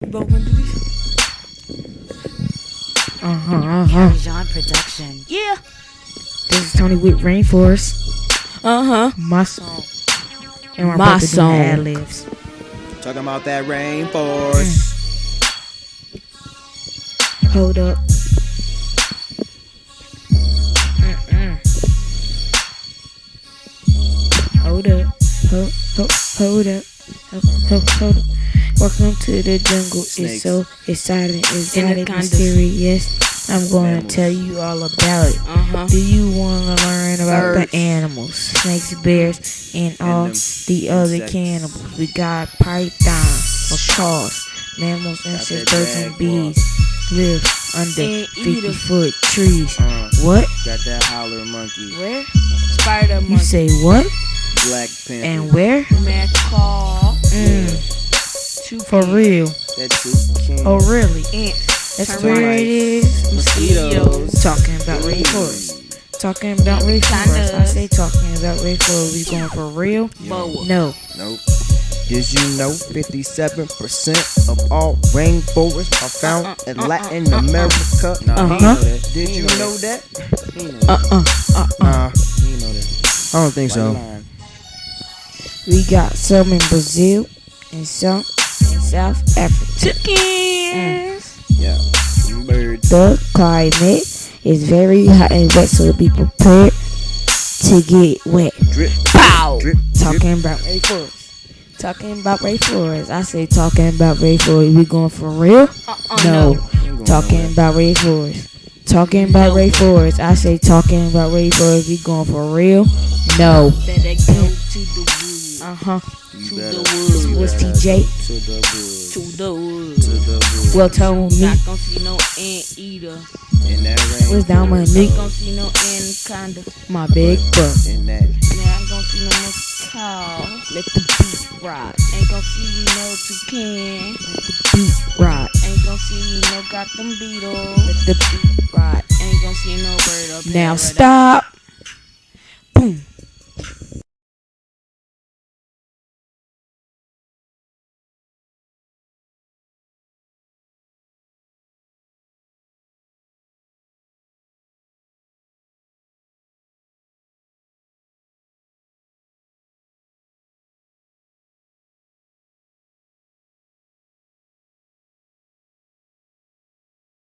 Both gonna do this? Parmesan production. Yeah. This is Tony with Rainforest. My song. And we're My about to do song. ad-libs. Talking about that rainforest. Hold up. Hold up. Hold up. Hold up. Welcome to the jungle. Snakes. It's so exciting. It's Anacondas. kind of mysterious. I'm going to tell you all about it. Do you want to learn about Birds. the animals, snakes, bears, and all them the other insects. cannibals? We got pythons, macaws, mammals, insects, that birds, and jaguar. bees live under And eat 50-foot trees. Uh, What? Got that holler monkey. Where? Spider You monkey. say what? Black Panther. And where? Macaw. For real? That toucan. Oh, really? Ants. That's Termites. where it is. Mosquitoes. Talking about rainforest. Talking about rainforest. I say talking about rainforest. We going for real? Boa. No. Nope. Did you know 57% of all rainforests are found in Latin America? Nah, he know that. Did you know that? He know that. Nah, he know that. I don't think so. We got some in Brazil and some in South Africa. Chickens. Yeah. Them birds. The climate is very hot and wet, so be prepared to get wet. Drip. Pow. Drip. Talking about rainforest. Talking about rainforest. I say talking about rainforest. We going for real? No. Talking about rainforest. Talking about rainforest. I say talking about rainforest. We going for real? No. Better go to the woods. You To better- the woods. you What's better TJ? go To the woods. To the woods. To the woods. Well, told me. Not gonna see no ant eater. In that rain. What's down my knee? Ain't gonna see no anaconda. My big butt. In that. Now ain't gonna see no macaw. Let the beat ride. Ain't gonna see no toucan. Let the beat ride. Ain't gonna see no goddamn beetle. Let the beat ride. Ain't gonna see no bird up Now there. stop. Boom.